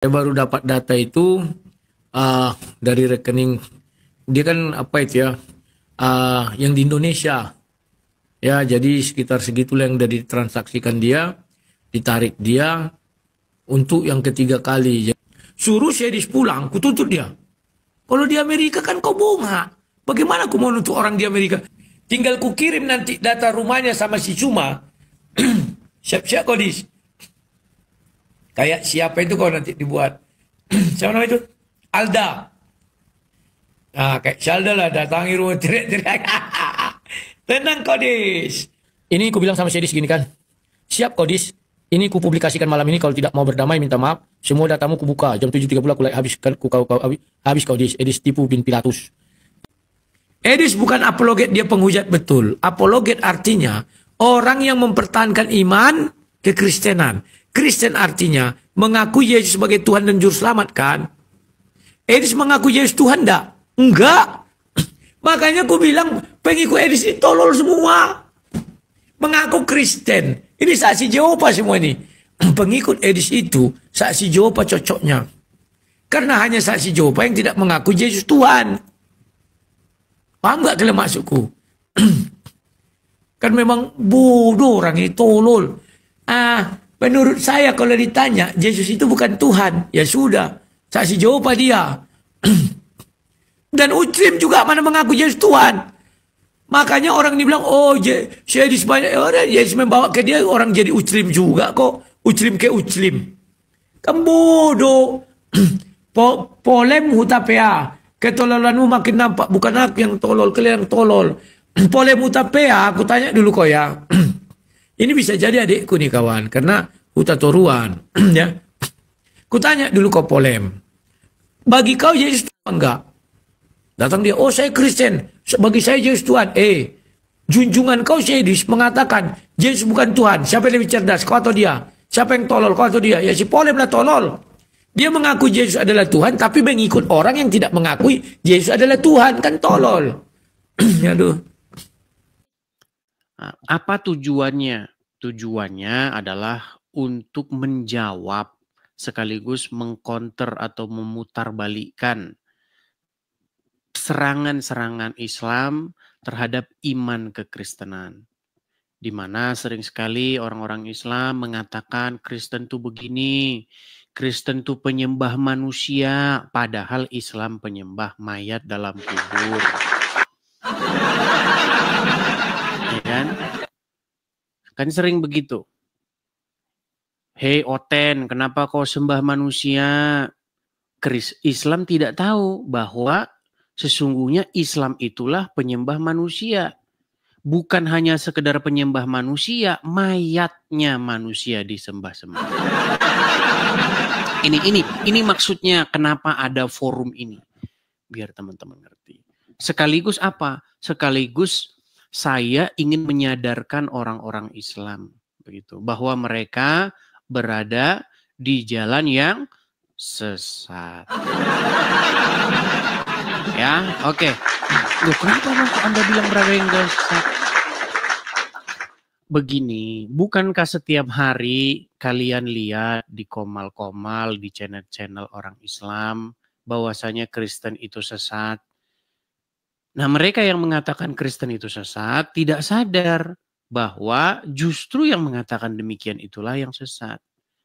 Saya baru dapat data itu dari rekening dia kan apa itu ya, yang di Indonesia ya, jadi sekitar segitulah yang dari transaksikan dia, ditarik dia untuk yang ketiga kali. Suruh Syedis pulang, kutuntut dia. Kalau di Amerika kan kau bunga, bagaimana aku mau nuntut orang di Amerika? Tinggal ku kirim nanti data rumahnya sama si Cuma. Siap-siap kau dis. Kayak siapa itu kau nanti dibuat. Siapa nama itu? Alda. Nah, kayak Shalda lah datangi rumah teriak-teriak. Tenang Kodis. Ini ku bilang sama Syedis gini kan. Siap Kodis. Ini ku publikasikan malam ini, kalau tidak mau berdamai minta maaf. Semua datamu ku buka. Jam 7.30 aku habiskan habis Kodis. Edis tipu bin Pilatus. Edis bukan apologet, dia penghujat betul. Apologet artinya orang yang mempertahankan iman kekristenan. Kristen artinya mengakui Yesus sebagai Tuhan dan Juru Selamat kan? Edis mengaku Yesus Tuhan enggak? Enggak. Makanya aku bilang pengikut Edis itu tolol semua. Mengaku Kristen. Ini saksi Jehovah semua ini. Pengikut Edis itu saksi Jehovah cocoknya. Karena hanya saksi Jehovah yang tidak mengaku Yesus Tuhan. Paham gak kalian maksudku? Kan memang bodoh orang ini, tolol. Menurut saya kalau ditanya Yesus itu bukan Tuhan, ya sudah, saksi Jehovah dia. Dan Ucrim juga mana mengaku Yesus Tuhan. Makanya orang ini bilang, oh Syedis banyak orang, Yesus membawa ke dia, orang jadi Ucrim juga kok. Ucrim ke Ucrim. Kan bodoh. Polem hutapea. Ketololanmu makin nampak, bukan aku yang tolol, kalian yang tolol. Polem hutapea, aku tanya dulu kau ya. Ini bisa jadi adikku nih kawan, karena hutatoruan. Ya. Kutanya dulu kau Polem. Bagi kau Yesus Tuhan enggak? Datang dia, oh saya Kristen. Bagi saya Yesus Tuhan. Junjungan kau Syedis mengatakan Yesus bukan Tuhan. Siapa yang lebih cerdas, kau atau dia? Siapa yang tolol, kau atau dia? Ya si Polem lah tolol. Dia mengaku Yesus adalah Tuhan, tapi mengikut orang yang tidak mengakui Yesus adalah Tuhan. Kan tolol. Aduh. Apa tujuannya? Tujuannya adalah untuk menjawab sekaligus mengkonter atau memutarbalikkan serangan-serangan Islam terhadap iman kekristenan. Di mana sering sekali orang-orang Islam mengatakan Kristen itu begini, Kristen itu penyembah manusia, padahal Islam penyembah mayat dalam kubur. Ya kan? Kan sering begitu. Hei Oten, kenapa kau sembah manusia? Islam tidak tahu bahwa sesungguhnya Islam itulah penyembah manusia. Bukan hanya sekedar penyembah manusia, mayatnya manusia disembah-sembah. Ini maksudnya kenapa ada forum ini. Biar teman-teman ngerti. Sekaligus apa? Sekaligus saya ingin menyadarkan orang-orang Islam begitu, bahwa mereka berada di jalan yang sesat. Ya, oke. Loh, kenapa Anda bilang berada yang sesat? Begini, bukankah setiap hari kalian lihat di komal-komal, di channel-channel orang Islam, bahwasanya Kristen itu sesat? Nah, mereka yang mengatakan Kristen itu sesat tidak sadar bahwa justru yang mengatakan demikian itulah yang sesat.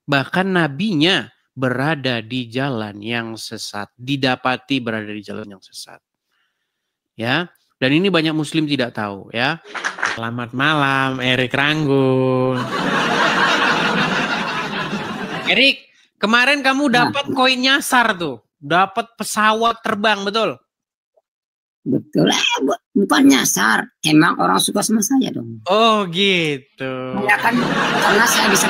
Bahkan nabinya berada di jalan yang sesat, didapati berada di jalan yang sesat. Ya, dan ini banyak muslim tidak tahu ya. Selamat malam Erik Ranggun. Erik, kemarin kamu dapat koin nyasar tuh. Dapat pesawat terbang, betul? Betul, bukan nyasar. Emang orang suka sama saya dong. Oh gitu. Ya kan, karena saya bisa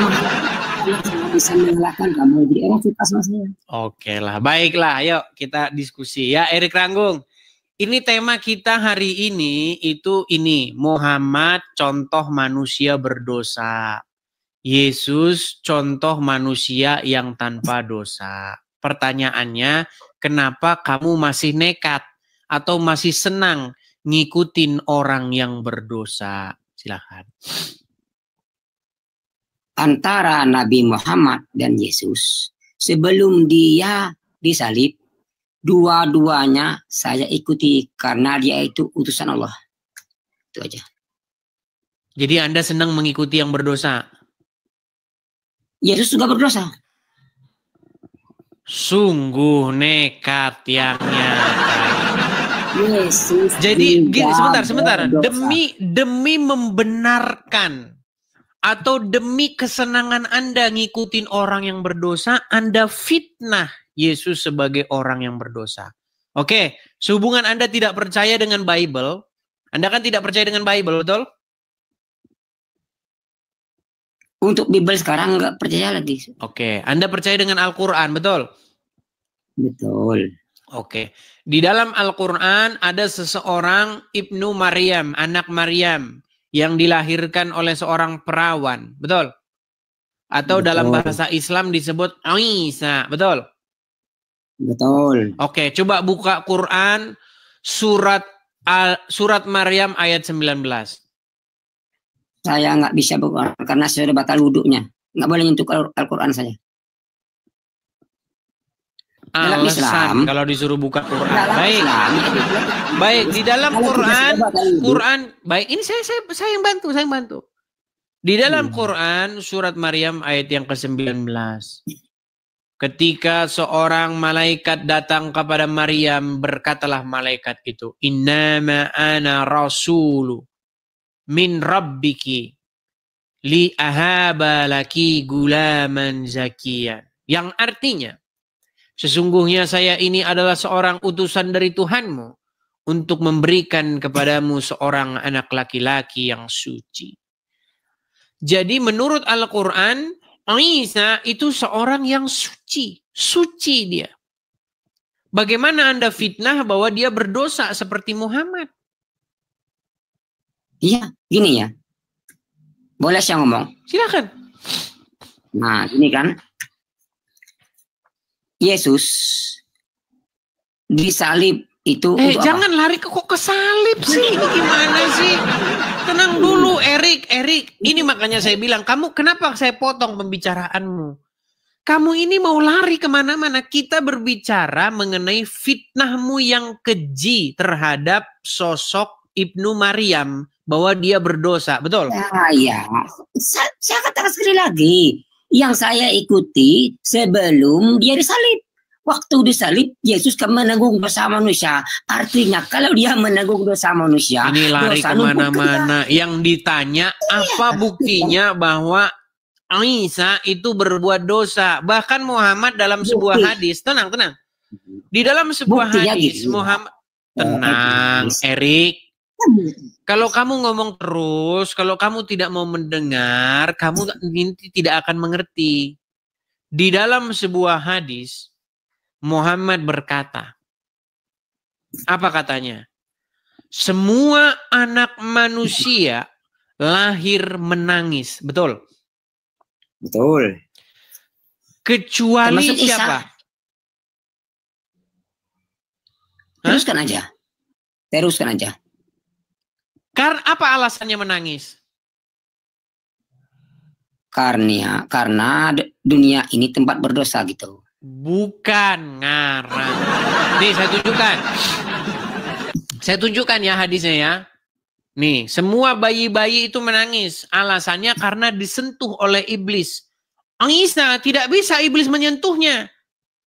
mengalahkan kamu. Jadi orang suka sama saya. Oke lah, baiklah. Ayo kita diskusi ya, Erik Ranggung. Ini tema kita hari ini itu ini, Muhammad contoh manusia berdosa. Yesus contoh manusia yang tanpa dosa. Pertanyaannya, kenapa kamu masih nekat atau masih senang ngikutin orang yang berdosa? Silakan. Antara Nabi Muhammad dan Yesus sebelum dia disalib, dua-duanya saya ikuti karena dia itu utusan Allah. Itu aja. Jadi Anda senang mengikuti yang berdosa? Yesus juga berdosa. Sungguh nekat yang nyata. Yesus Jadi gini, juga sebentar. berdosa. Demi membenarkan atau demi kesenangan Anda ngikutin orang yang berdosa, Anda fitnah Yesus sebagai orang yang berdosa. Oke, sehubungan Anda tidak percaya dengan Bible, Anda kan tidak percaya dengan Bible, betul? Untuk Bible sekarang nggak percaya lagi. Oke, Anda percaya dengan Al-Quran, betul? Betul. Oke, di dalam Al-Quran ada seseorang Ibnu Maryam, anak Maryam, yang dilahirkan oleh seorang perawan, betul? Atau Betul. dalam bahasa Islam disebut Isa, betul? Betul. Oke, coba buka Quran surat Maryam ayat 19. Saya nggak bisa buka karena saya sudah batal wudhunya. Nggak boleh nyentuh Al-Quran saya. Dalam Alasan Islam, kalau disuruh buka Quran. dalam Baik. Islam, Baik, di dalam kalau kita Quran, sudah batal wudhu, baik, ini saya yang bantu. Di dalam Iya. Quran surat Maryam ayat yang ke-19. Ketika seorang malaikat datang kepada Maryam, berkatalah malaikat itu, "Innama ana rasulu min rabbiki li ahaba laki gulaman zakiyan." Yang artinya, sesungguhnya saya ini adalah seorang utusan dari Tuhanmu untuk memberikan kepadamu seorang anak laki-laki yang suci. Jadi menurut Al-Quran, Isa itu seorang yang suci. Suci dia. Bagaimana Anda fitnah bahwa dia berdosa seperti Muhammad? Iya, gini ya. Boleh saya ngomong? Silakan. Nah, ini kan Yesus disalib itu untuk Jangan apa? lari kok ke salib sih. Ini gimana sih? Tenang dulu, Erik. Ini makanya saya bilang, kamu kenapa saya potong pembicaraanmu? Kamu ini mau lari kemana-mana. Kita berbicara mengenai fitnahmu yang keji terhadap sosok Ibnu Maryam. Bahwa dia berdosa, betul? Ya. Saya katakan sekali lagi. Yang saya ikuti sebelum dia disalib. Waktu disalib, Yesus kan menanggung dosa manusia. Artinya kalau dia menanggung dosa manusia, ini lari dosa kemana-mana. Yang ditanya, apa buktinya bahwa Isa itu berbuat dosa? Bahkan Muhammad dalam sebuah hadis, tenang. Di dalam sebuah buktinya hadis, gitu. Muhammad, tenang, Erik. Kalau kamu ngomong terus, kalau kamu tidak mau mendengar, kamu nanti tidak akan mengerti. Di dalam sebuah hadis, Muhammad berkata, apa katanya? Semua anak manusia lahir menangis, betul? Betul. Kecuali Termasuk Isa. siapa? Teruskan aja. Karena apa alasannya menangis? Karena dunia ini tempat berdosa gitu. Bukan ngarang. Nih saya tunjukkan ya hadisnya ya. Nih, semua bayi-bayi itu menangis. Alasannya karena disentuh oleh iblis. Isa tidak bisa iblis menyentuhnya.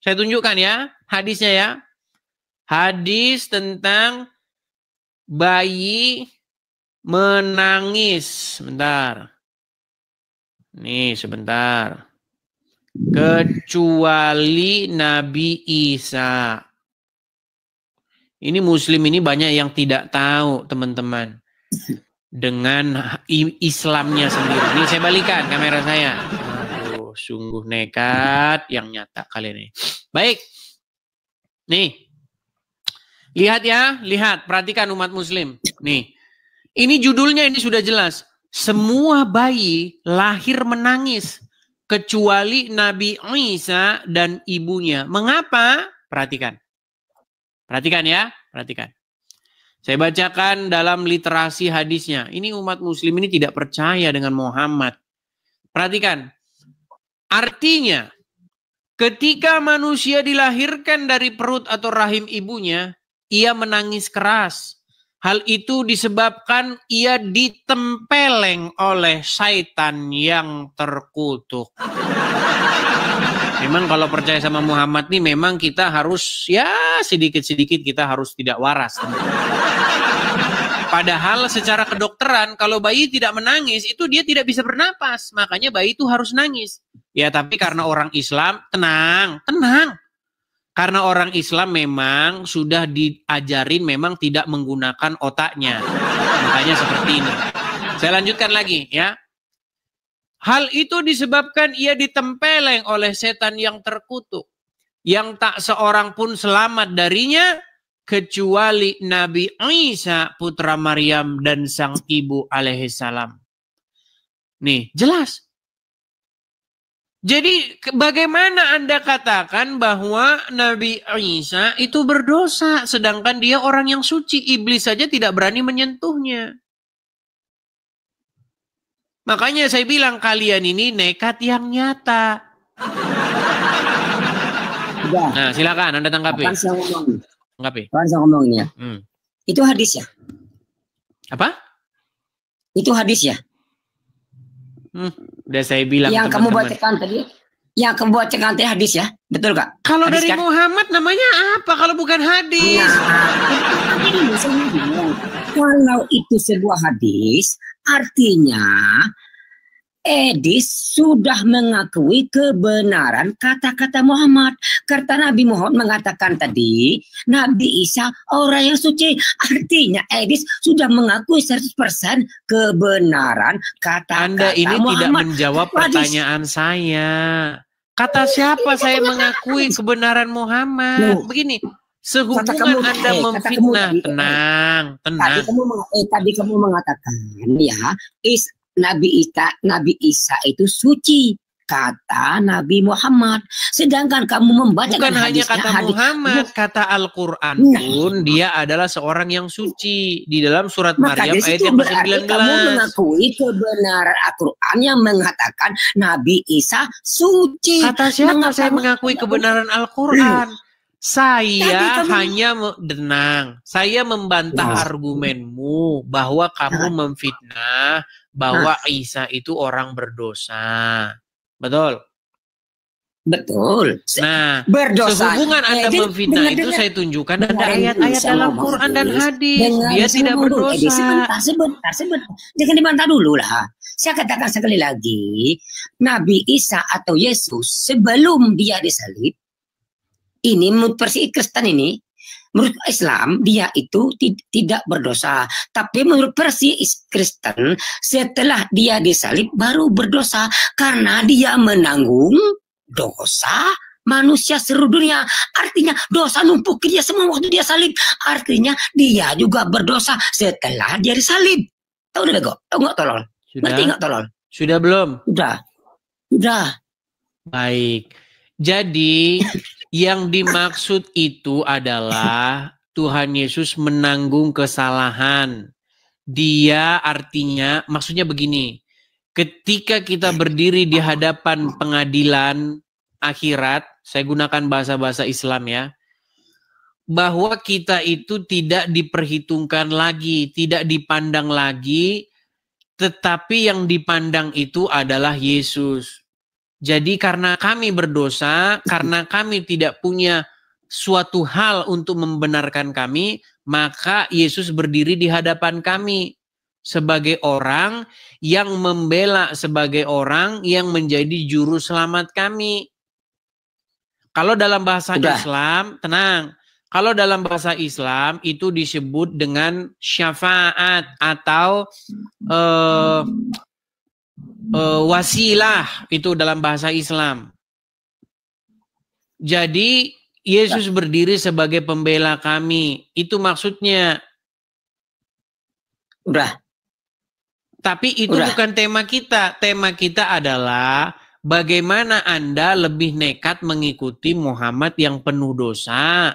Saya tunjukkan ya hadisnya ya. Hadis tentang bayi menangis. Sebentar. Kecuali Nabi Isa. Ini Muslim ini banyak yang tidak tahu, teman-teman. Dengan Islamnya sendiri. Ini saya balikan kamera saya. Aduh, sungguh nekat yang nyata kali ini. Baik. Nih. Lihat ya, perhatikan umat Muslim. Nih. Ini judulnya ini sudah jelas. Semua bayi lahir menangis. Kecuali Nabi Isa dan ibunya. Mengapa? Perhatikan ya. Saya bacakan dalam literasi hadisnya. Ini umat Muslim ini tidak percaya dengan Muhammad. Perhatikan. Artinya, Ketika manusia dilahirkan dari perut atau rahim ibunya, ia menangis keras. Hal itu disebabkan ia ditempeleng oleh syaitan yang terkutuk. Memang kalau percaya sama Muhammad nih, memang kita harus ya sedikit-sedikit kita harus tidak waras. Padahal secara kedokteran kalau bayi tidak menangis itu dia tidak bisa bernapas. Makanya bayi itu harus nangis. Ya tapi karena orang Islam tenang. Karena orang Islam memang sudah diajarin memang tidak menggunakan otaknya. Makanya seperti ini. Saya lanjutkan lagi ya. Hal itu disebabkan ia ditempeleng oleh setan yang terkutuk. Yang tak seorang pun selamat darinya. Kecuali Nabi Isa putra Maryam dan sang ibu alaihissalam. Nih, jelas. Jadi bagaimana Anda katakan bahwa Nabi Isa itu berdosa sedangkan dia orang yang suci, iblis saja tidak berani menyentuhnya. Makanya saya bilang kalian ini nekat yang nyata. Nah, silakan Anda tanggapi. Ngapain? Kawan saya ngomong ini ya. Itu hadis ya? Apa? Itu hadis ya? Udah saya bilang. Yang kamu bacakan tadi, hadis ya? Betul gak? Kalau hadis dari kan? Muhammad namanya apa kalau bukan hadis? Kalau itu sebuah hadis, artinya Edis sudah mengakui kebenaran kata-kata Muhammad. Karena Nabi Muhammad mengatakan tadi, Nabi Isa orang yang suci. Artinya Edis sudah mengakui 100% kebenaran kata-kata Anda ini Muhammad. tidak menjawab pertanyaan saya. Kata siapa saya mengakui kebenaran Muhammad? Begini, sehubungan Anda memfitnah, tenang. Tadi kamu mengatakan ya, Nabi Isa itu suci, kata Nabi Muhammad. Sedangkan kamu membaca bukan hanya kata Muhammad, kata Al-Quran pun dia adalah seorang yang suci. Di dalam surat Maryam ayat yang ke-19. Kamu mengakui kebenaran Al-Quran yang mengatakan Nabi Isa suci. Kata siapa saya mengakui kebenaran Al-Quran? Saya hanya saya membantah argumenmu bahwa kamu memfitnah bahwa Isa itu orang berdosa. Betul? Betul. Nah, berdosa. Sehubungan Anda memfitnah itu saya tunjukkan ada ayat-ayat dalam Quran dan hadis. Dia tidak berdosa. Sebentar. Jangan dibantah dulu lah. Saya katakan sekali lagi, Nabi Isa atau Yesus sebelum dia disalib, ini menurut versi Kristen ini, menurut Islam dia itu tidak berdosa. Tapi menurut versi Kristen setelah dia disalib baru berdosa karena dia menanggung dosa manusia seluruh dunia. Artinya dosa numpuk dia semua waktu dia salib. Artinya dia juga berdosa setelah dia disalib. Tahu udah bego? Tahu nggak tolol? Ngerti nggak tolol? Sudah belum? Udah. Baik. Jadi yang dimaksud itu adalah Tuhan Yesus menanggung kesalahan. Dia artinya, maksudnya begini, ketika kita berdiri di hadapan pengadilan akhirat, saya gunakan bahasa-bahasa Islam ya, bahwa kita itu tidak diperhitungkan lagi, tidak dipandang lagi, tetapi yang dipandang itu adalah Yesus. Jadi karena kami berdosa, karena kami tidak punya suatu hal untuk membenarkan kami, maka Yesus berdiri di hadapan kami sebagai orang yang membela, sebagai orang yang menjadi juru selamat kami. Kalau dalam bahasa Islam, tenang. Kalau dalam bahasa Islam itu disebut dengan syafaat atau wasilah, itu dalam bahasa Islam. Jadi Yesus berdiri sebagai pembela kami. Itu maksudnya. Tapi itu bukan tema kita. Tema kita adalah bagaimana Anda lebih nekat mengikuti Muhammad yang penuh dosa.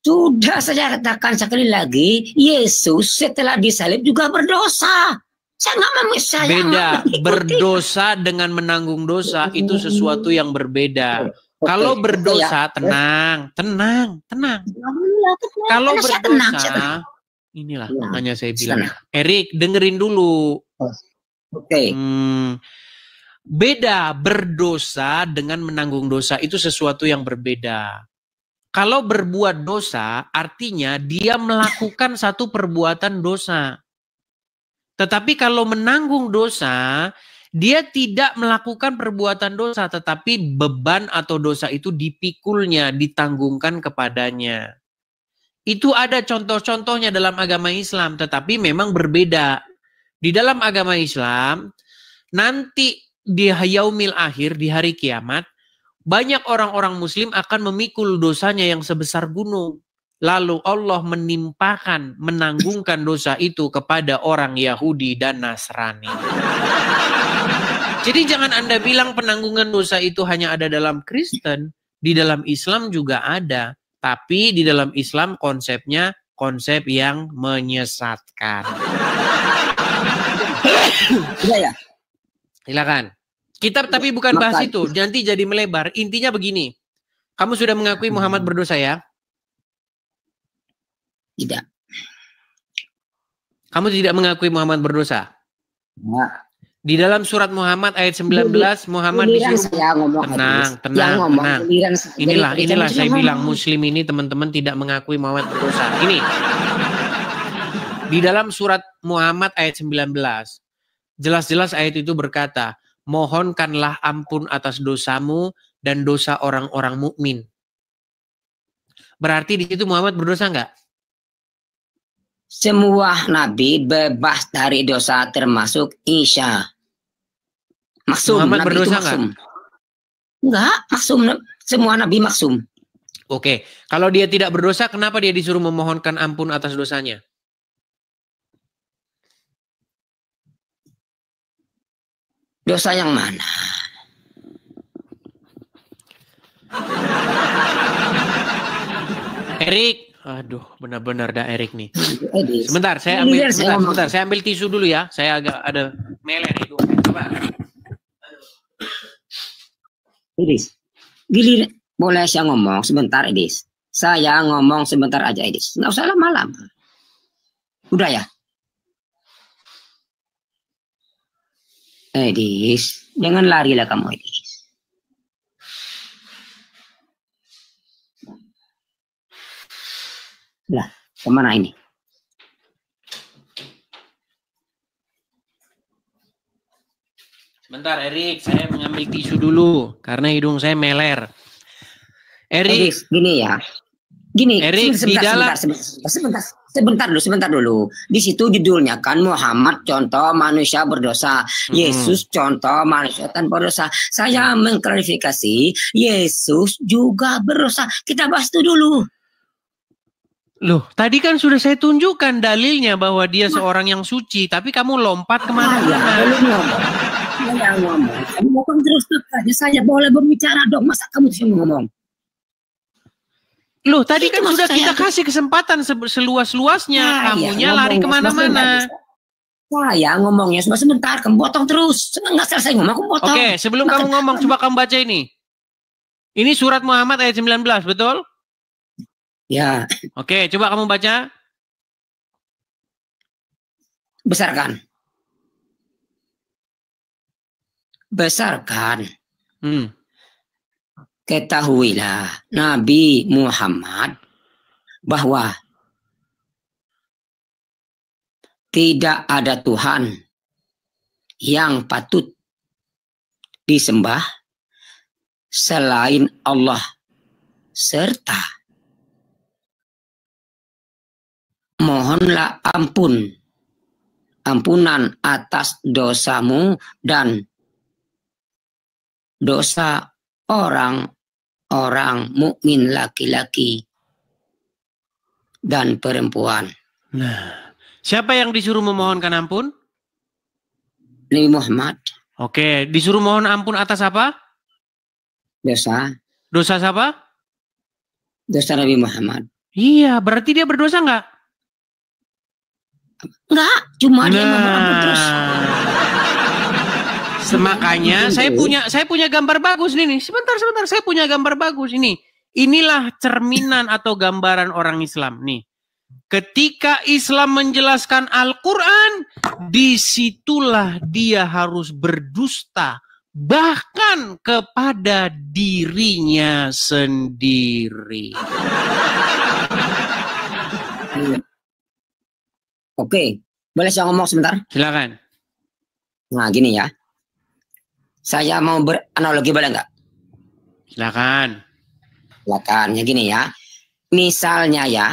Sudah saya katakan sekali lagi, Yesus setelah disalib juga berdosa. Saya nggak mau, saya Beda. nggak mengikuti. Berdosa dengan menanggung dosa itu sesuatu yang berbeda. Oke, Kalau oke, berdosa, ya. tenang. Alhamdulillah, tenang. Kalau Karena saya tenang, saya tenang. berdosa, inilah Ya, makanya saya bilang, tenang. Erik, dengerin dulu. Oke. Beda berdosa dengan menanggung dosa itu sesuatu yang berbeda. Kalau berbuat dosa artinya dia melakukan satu perbuatan dosa. Tetapi kalau menanggung dosa, dia tidak melakukan perbuatan dosa, tetapi beban atau dosa itu dipikulnya, ditanggungkan kepadanya. Itu ada contoh-contohnya dalam agama Islam, tetapi memang berbeda. Di dalam agama Islam, nanti di yaumil akhir, di hari kiamat, banyak orang-orang muslim akan memikul dosanya yang sebesar gunung. Lalu Allah menimpakan, menanggungkan dosa itu kepada orang Yahudi dan Nasrani. Jadi jangan Anda bilang penanggungan dosa itu hanya ada dalam Kristen. Di dalam Islam juga ada. Tapi di dalam Islam konsepnya konsep yang menyesatkan. Ya. Silakan. Kita tapi bukan bahas itu. Nanti jadi melebar. Intinya begini. Kamu sudah mengakui Muhammad berdosa ya? Tidak. Kamu tidak mengakui Muhammad berdosa? Ya. Di dalam surat Muhammad ayat 19, Muhammad disuruh tenang. Inilah saya bilang Muslim ini teman-teman tidak mengakui Muhammad berdosa. Ini di dalam surat Muhammad ayat 19, jelas-jelas ayat itu berkata, mohonkanlah ampun atas dosamu dan dosa orang-orang mukmin. Berarti di situ Muhammad berdosa enggak? Semua nabi bebas dari dosa termasuk Isa. Maksum. Muhammad nabi berdosa enggak? Enggak, maksum. Semua nabi maksum. Oke, kalau dia tidak berdosa, kenapa dia disuruh memohonkan ampun atas dosanya? Dosa yang mana? Erik, aduh, benar-benar dah Erik nih. Sebentar, saya ambil tisu dulu ya. Saya agak ada meler itu. Coba. Idris, boleh saya ngomong sebentar, Idris? Saya ngomong sebentar aja, Idris. Nggak usah lama-lama. Udah ya? Idris, jangan lari lah kamu, Idris. Lah, kemana ini? Sebentar, Erik, saya mengambil tisu dulu karena hidung saya meler. Erik, gini ya. Gini, Erik, sebentar dulu. Di situ judulnya kan Muhammad contoh manusia berdosa, Yesus contoh manusia tanpa dosa. Saya mengklarifikasi, Yesus juga berdosa. Kita bahas itu dulu. Loh, tadi kan sudah saya tunjukkan dalilnya bahwa dia seorang yang suci, tapi kamu lompat kemana-mana. Saya ngomong. Kamu ngomong terus aja. Saya boleh berbicara dong. Masa kamu sih ngomong? Loh, tadi kan sudah kita kasih kesempatan seluas-luasnya. Kamunya lari kemana-mana. Saya ngomongnya sebentar. Kamu potong terus. Nggak selesai ngomong, kamu potong. Oke, sebelum kamu ngomong, coba kamu baca ini. Ini surat Muhammad ayat 19, betul? Ya. Oke, coba kamu baca. Besarkan. Ketahuilah Nabi Muhammad bahwa tidak ada Tuhan yang patut disembah selain Allah, serta mohonlah ampunan atas dosamu dan dosa orang mukmin laki-laki dan perempuan. Nah, siapa yang disuruh memohonkan ampun? Nabi Muhammad. Oke, disuruh mohon ampun atas apa? Dosa. Dosa siapa? Dosa Nabi Muhammad. Iya, berarti dia berdosa nggak? Enggak, cuma dia mohon ampun terus. Makanya saya punya gambar bagus nih. Sebentar, saya punya gambar bagus ini. Inilah cerminan atau gambaran orang Islam nih. Ketika Islam menjelaskan Al-Quran, disitulah dia harus berdusta, bahkan kepada dirinya sendiri. Oke, boleh saya ngomong sebentar? Silakan. Nah, gini ya. Saya mau beranalogi, boleh nggak? Silakan. Silakan, ya gini ya. Misalnya ya,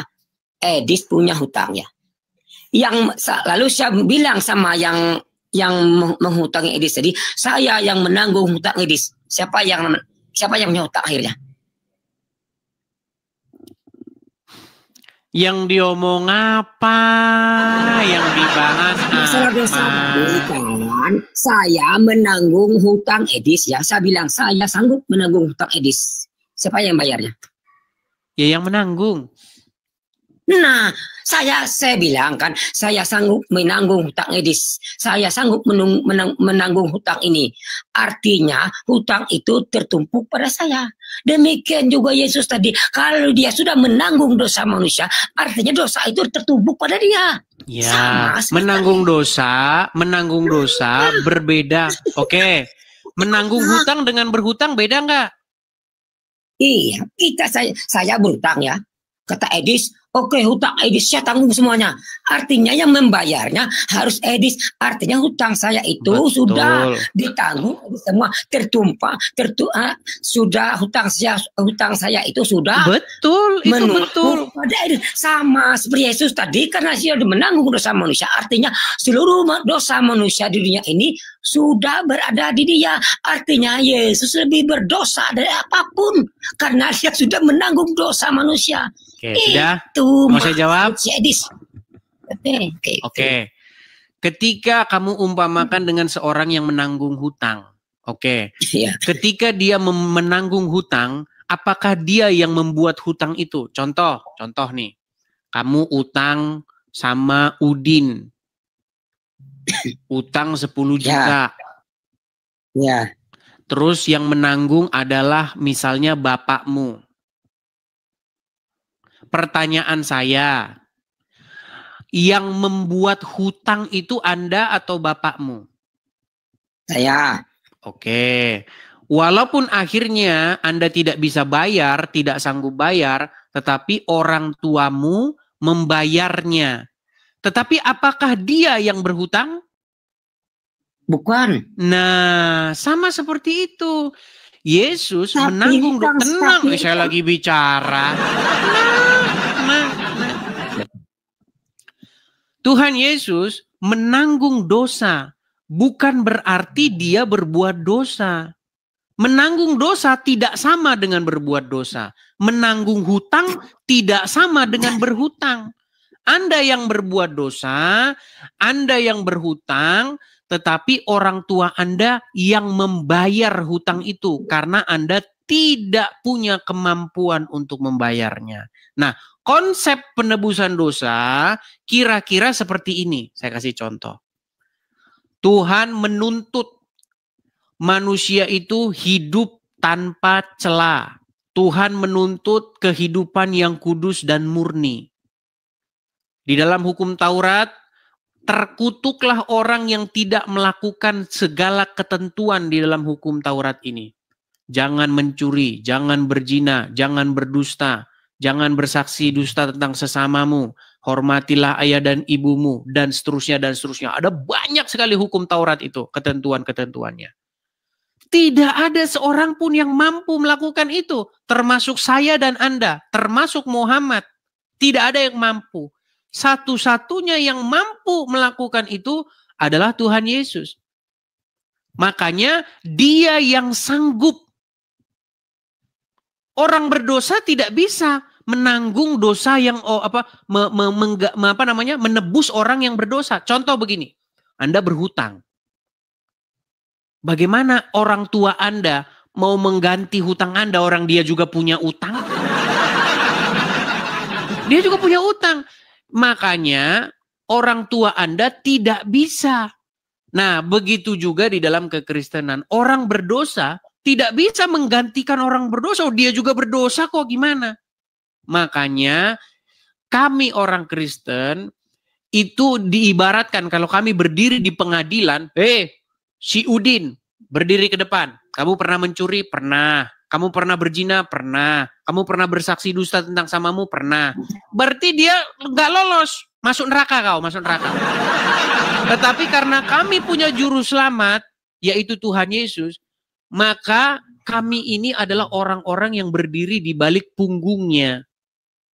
Edis punya hutang ya. Lalu saya bilang sama yang menghutangi Edis tadi, saya yang menanggung hutang Edis. Siapa yang punya hutang akhirnya? Yang diomong apa? Yang dibahas apa? Saya menanggung hutang Edis ya. Saya bilang saya sanggup menanggung hutang Edis. Siapa yang bayarnya? Ya yang menanggung. Nah, saya bilang kan, saya sanggup menanggung hutang Edis. Saya sanggup menanggung hutang ini. Artinya hutang itu tertumpuk pada saya. Demikian juga Yesus tadi. Kalau dia sudah menanggung dosa manusia, artinya dosa itu tertumpuk pada dia. Ya, menanggung dosa berbeda. Oke. Menanggung hutang dengan berhutang beda nggak? Iya, saya berhutang ya. Kata Edis, oke, hutang Edis saya tanggung semuanya. Artinya yang membayarnya harus Edis. Artinya hutang saya itu Betul. sudah ditanggung semua, tertumpah, sudah hutang saya itu sudah betul, itu betul. Pada Edis. Sama seperti Yesus tadi, karena dia sudah menanggung dosa manusia. Artinya seluruh dosa manusia di dunia ini sudah berada di dia. Artinya Yesus lebih berdosa dari apapun karena dia sudah menanggung dosa manusia. Oke, sudah? Mau saya jawab? Oke. Ketika kamu umpamakan dengan seorang yang menanggung hutang. Oke. Iya. Ketika dia menanggung hutang, apakah dia yang membuat hutang itu? Contoh nih. Kamu utang sama Udin. Utang 10 juta. Ya. Terus yang menanggung adalah misalnya bapakmu. Pertanyaan saya, yang membuat hutang itu Anda atau bapakmu? Saya. Oke. Walaupun akhirnya Anda tidak bisa bayar, tidak sanggup bayar, tetapi orang tuamu membayarnya. Tetapi apakah dia yang berhutang? Bukan. Nah, sama seperti itu. Yesus menanggung tenang, saya lagi bicara. Tuhan Yesus menanggung dosa, bukan berarti dia berbuat dosa. Menanggung dosa tidak sama dengan berbuat dosa. Menanggung hutang tidak sama dengan berhutang. Anda yang berbuat dosa, Anda yang berhutang, tetapi orang tua Anda yang membayar hutang itu karena Anda tidak punya kemampuan untuk membayarnya. Nah, konsep penebusan dosa kira-kira seperti ini. Saya kasih contoh. Tuhan menuntut manusia itu hidup tanpa cela. Tuhan menuntut kehidupan yang kudus dan murni. Di dalam hukum Taurat, terkutuklah orang yang tidak melakukan segala ketentuan di dalam hukum Taurat ini. Jangan mencuri, jangan berzina, jangan berdusta, jangan bersaksi dusta tentang sesamamu, hormatilah ayah dan ibumu, dan seterusnya dan seterusnya. Ada banyak sekali hukum Taurat itu, ketentuan-ketentuannya. Tidak ada seorang pun yang mampu melakukan itu, termasuk saya dan Anda, termasuk Muhammad. Tidak ada yang mampu. Satu-satunya yang mampu melakukan itu adalah Tuhan Yesus. Makanya dia yang sanggup. Orang berdosa tidak bisa menanggung dosa yang menebus orang yang berdosa. Contoh begini, Anda berhutang. Bagaimana orang tua Anda mau mengganti hutang Anda, orang dia juga punya utang? Dia juga punya utang. Makanya orang tua Anda tidak bisa. Nah, begitu juga di dalam kekristenan. Orang berdosa tidak bisa menggantikan orang berdosa. Oh, dia juga berdosa kok, gimana? Makanya kami orang Kristen itu diibaratkan kalau kami berdiri di pengadilan, si Udin berdiri ke depan. Kamu pernah mencuri? Pernah. Kamu pernah berzina? Pernah. Kamu pernah bersaksi dusta tentang samamu? Pernah. Berarti dia nggak lolos. Masuk neraka kau, masuk neraka. Tetapi karena kami punya juru selamat, yaitu Tuhan Yesus, maka kami ini adalah orang-orang yang berdiri di balik punggungnya.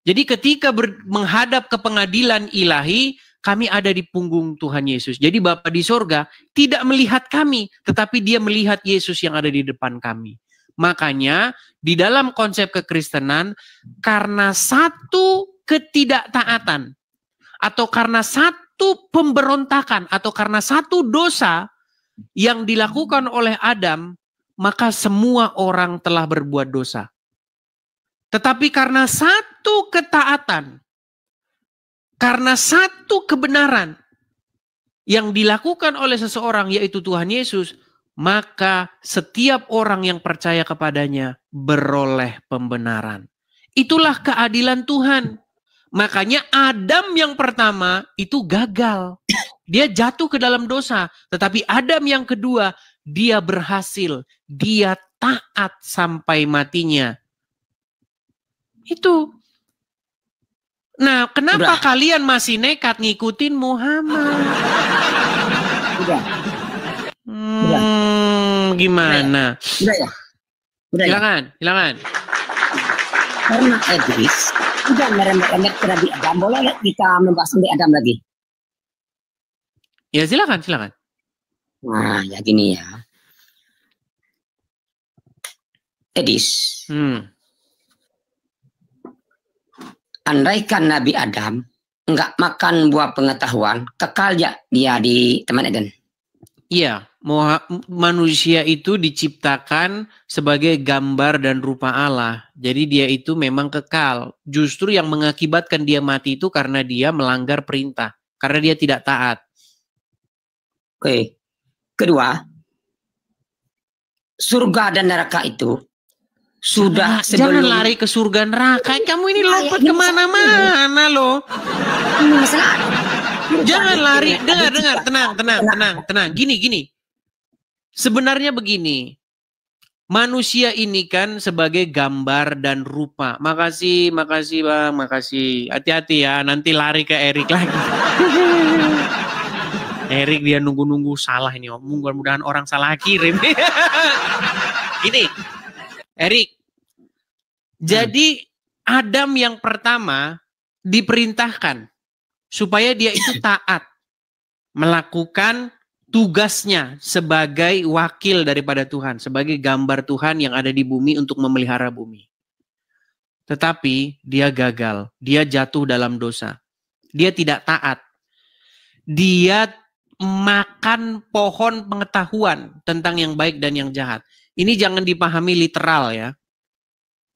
Jadi ketika menghadap ke pengadilan ilahi, kami ada di punggung Tuhan Yesus. Jadi Bapa di sorga tidak melihat kami, tetapi dia melihat Yesus yang ada di depan kami. Makanya di dalam konsep kekristenan, karena satu ketidaktaatan, atau karena satu pemberontakan, atau karena satu dosa yang dilakukan oleh Adam, maka semua orang telah berbuat dosa. Tetapi karena satu ketaatan, karena satu kebenaran yang dilakukan oleh seseorang, yaitu Tuhan Yesus, maka setiap orang yang percaya kepadanya beroleh pembenaran. Itulah keadilan Tuhan. Makanya Adam yang pertama itu gagal. Dia jatuh ke dalam dosa. Tetapi Adam yang kedua, dia berhasil. Dia taat sampai matinya. Itu. Nah, kenapa kalian masih nekat ngikutin Muhammad? Gimana? Udah ya? Silakan. Karena Iblis udah merembet-rembet ke Nabi Adam, boleh kita membahas Nabi Adam lagi? Ya silakan. Nah, ya gini ya. Iblis. Andaikan Nabi Adam nggak makan buah pengetahuan, kekal ya dia di Taman Eden. Iya, manusia itu diciptakan sebagai gambar dan rupa Allah. Jadi dia itu memang kekal. Justru yang mengakibatkan dia mati itu karena dia melanggar perintah. Karena dia tidak taat. Oke. Kedua, surga dan neraka itu sudah sebelum... Jangan lari ke surga neraka. Kamu ini lompat kemana-mana loh. Jangan lari. Dengar. Tenang. Gini. Sebenarnya begini. Manusia ini kan sebagai gambar dan rupa. Makasih Bang. Makasih. Hati-hati ya. Nanti lari ke Erik lagi. Erik dia nunggu-nunggu salah ini. Mudah-mudahan orang salah kirim. Gini. Erik, jadi Adam yang pertama diperintahkan supaya dia itu taat melakukan tugasnya sebagai wakil daripada Tuhan, sebagai gambar Tuhan yang ada di bumi untuk memelihara bumi. Tetapi dia gagal, dia jatuh dalam dosa. Dia tidak taat. Dia makan pohon pengetahuan tentang yang baik dan yang jahat. Ini jangan dipahami literal ya.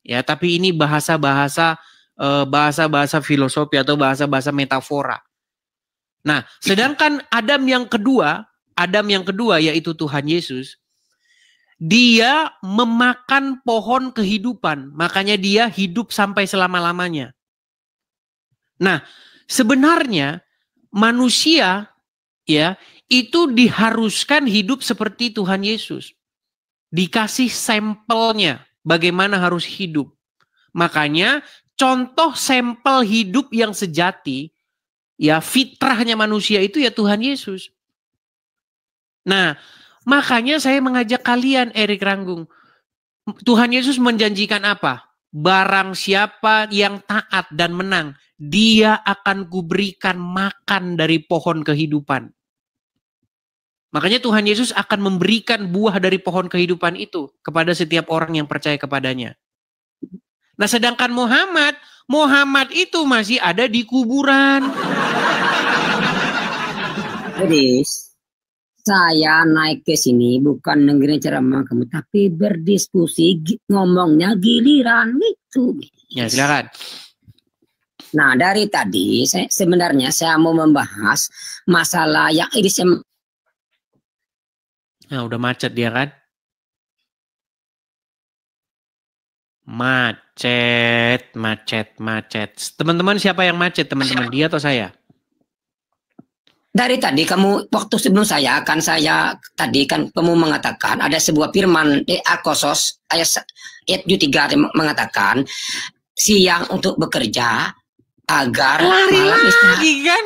Ya, tapi ini bahasa-bahasa filosofi atau bahasa-bahasa metafora. Nah, sedangkan Adam yang kedua yaitu Tuhan Yesus, dia memakan pohon kehidupan, makanya dia hidup sampai selama-lamanya. Nah, sebenarnya manusia ya, itu diharuskan hidup seperti Tuhan Yesus. Dikasih sampelnya bagaimana harus hidup. Makanya contoh sampel hidup yang sejati, ya fitrahnya manusia itu ya Tuhan Yesus. Nah, makanya saya mengajak kalian, Erik Ranggung. Tuhan Yesus menjanjikan apa? Barang siapa yang taat dan menang, dia akan kuberikan makan dari pohon kehidupan. Makanya Tuhan Yesus akan memberikan buah dari pohon kehidupan itu kepada setiap orang yang percaya kepadanya. Nah, sedangkan Muhammad itu masih ada di kuburan. Jadi, saya naik ke sini bukan dengerin ceramah kamu, tapi berdiskusi, ngomongnya giliran gitu. Ya, silakan. Nah, dari tadi sebenarnya saya mau membahas masalah yang ini Nah, udah macet dia kan? Macet. Teman-teman siapa yang macet, teman-teman? Dia atau saya? dari tadi kamu waktu sebelum saya tadi kan kamu mengatakan ada sebuah firman Kosos ayat 3 mengatakan siang untuk bekerja agar lari malam lagi kan?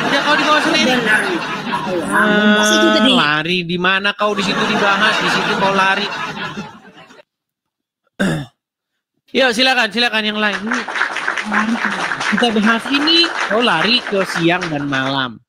Ya kau di kawasan ini. Lari di mana kau di situ dibahas, di situ kau lari. Ya silakan yang lain. Kita bahas ini, kau lari ke siang dan malam.